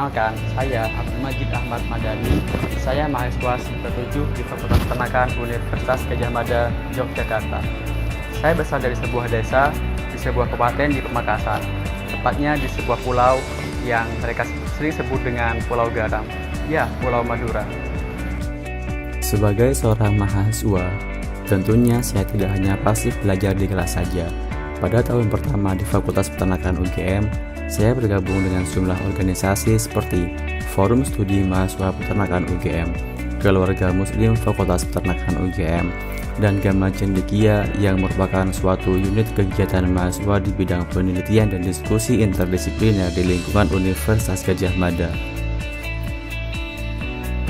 Perkenalkan, saya Abdul Majid Ahmad Madani. Saya mahasiswa semester 7 di Fakultas Peternakan Universitas Gadjah Mada, Yogyakarta. Saya berasal dari sebuah desa di sebuah kabupaten di Pamekasan, tepatnya di sebuah pulau yang mereka sering sebut dengan Pulau Garam, ya, Pulau Madura. Sebagai seorang mahasiswa, tentunya saya tidak hanya pasif belajar di kelas saja. Pada tahun pertama di Fakultas Peternakan UGM, saya bergabung dengan sejumlah organisasi seperti Forum Studi Mahasiswa Peternakan UGM, Keluarga Muslim Fakultas Peternakan UGM, dan Gama Cendekia yang merupakan suatu unit kegiatan mahasiswa di bidang penelitian dan diskusi interdisipliner di lingkungan Universitas Gadjah Mada.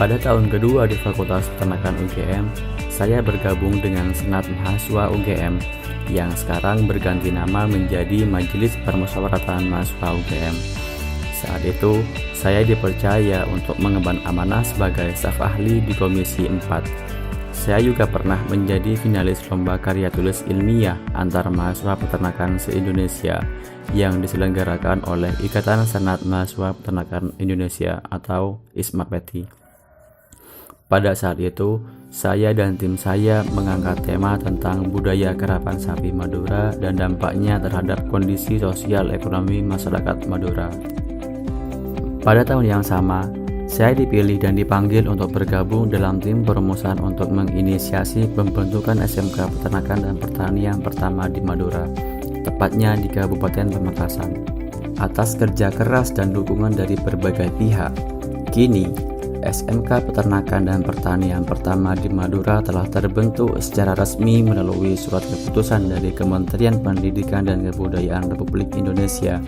Pada tahun kedua di Fakultas Peternakan UGM, saya bergabung dengan Senat Mahasiswa UGM yang sekarang berganti nama menjadi Majelis Permusyawaratan Mahasiswa UGM. Saat itu, saya dipercaya untuk mengemban amanah sebagai staf ahli di Komisi 4. Saya juga pernah menjadi finalis lomba karya tulis ilmiah antar mahasiswa peternakan se-Indonesia yang diselenggarakan oleh Ikatan Senat Mahasiswa Peternakan Indonesia atau ISMAPETI. Pada saat itu, saya dan tim saya mengangkat tema tentang budaya kerapan sapi Madura dan dampaknya terhadap kondisi sosial ekonomi masyarakat Madura. Pada tahun yang sama, saya dipilih dan dipanggil untuk bergabung dalam tim perumusan untuk menginisiasi pembentukan SMK Peternakan dan Pertanian pertama di Madura, tepatnya di Kabupaten Pamekasan. Atas kerja keras dan dukungan dari berbagai pihak, kini SMK Peternakan dan Pertanian pertama di Madura telah terbentuk secara resmi melalui surat keputusan dari Kementerian Pendidikan dan Kebudayaan Republik Indonesia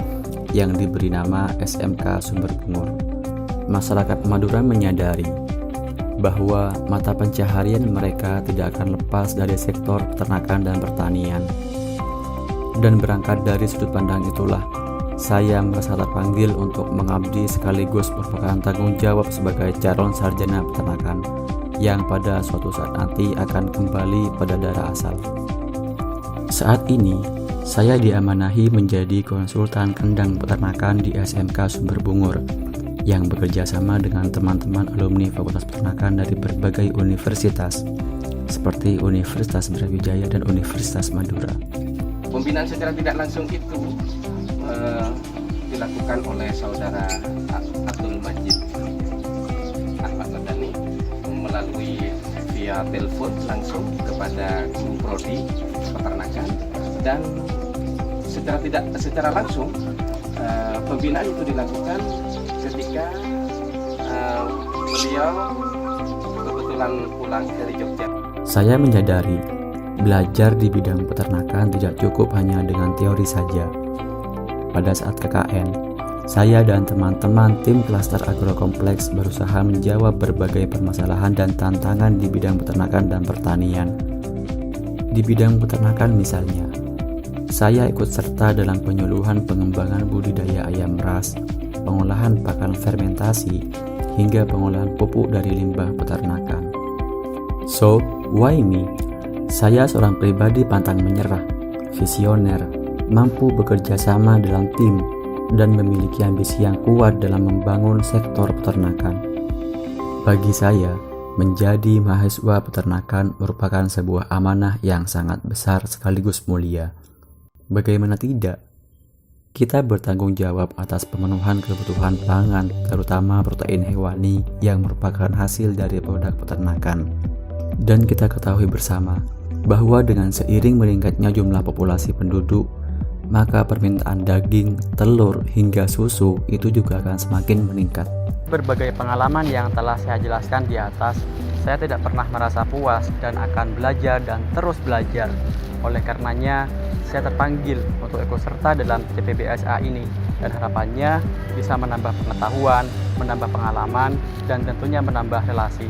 yang diberi nama SMK Sumber Bungur. Masyarakat Madura menyadari bahwa mata pencaharian mereka tidak akan lepas dari sektor peternakan dan pertanian. Dan berangkat dari sudut pandang itulah, saya merasa terpanggil untuk mengabdi sekaligus merupakan tanggung jawab sebagai calon sarjana peternakan yang pada suatu saat nanti akan kembali pada daerah asal. Saat ini, saya diamanahi menjadi konsultan kendang peternakan di SMK Sumber Bungur yang bekerja sama dengan teman-teman alumni Fakultas Peternakan dari berbagai universitas seperti Universitas Brawijaya dan Universitas Madura. Pembinaan secara tidak langsung itu dilakukan oleh saudara Abdul Majid Ahmad Madani melalui via telepon langsung kepada guru prodi peternakan, dan secara langsung pembinaan itu dilakukan ketika beliau kebetulan pulang dari Jogja. Saya menyadari belajar di bidang peternakan tidak cukup hanya dengan teori saja. Pada saat KKN, saya dan teman-teman tim klaster agrokompleks berusaha menjawab berbagai permasalahan dan tantangan di bidang peternakan dan pertanian. Di bidang peternakan misalnya, saya ikut serta dalam penyuluhan pengembangan budidaya ayam ras, pengolahan pakan fermentasi, hingga pengolahan pupuk dari limbah peternakan. So, why me? Saya seorang pribadi pantang menyerah, visioner, mampu bekerja sama dalam tim, dan memiliki ambisi yang kuat dalam membangun sektor peternakan. Bagi saya, menjadi mahasiswa peternakan merupakan sebuah amanah yang sangat besar sekaligus mulia. Bagaimana tidak? Kita bertanggung jawab atas pemenuhan kebutuhan pangan, terutama protein hewani yang merupakan hasil dari produk peternakan. Dan kita ketahui bersama bahwa dengan seiring meningkatnya jumlah populasi penduduk, maka permintaan daging, telur, hingga susu itu juga akan semakin meningkat. Berbagai pengalaman yang telah saya jelaskan di atas, saya tidak pernah merasa puas dan akan belajar dan terus belajar. Oleh karenanya, saya terpanggil untuk ikut serta dalam CPBSA ini, dan harapannya bisa menambah pengetahuan, menambah pengalaman, dan tentunya menambah relasi.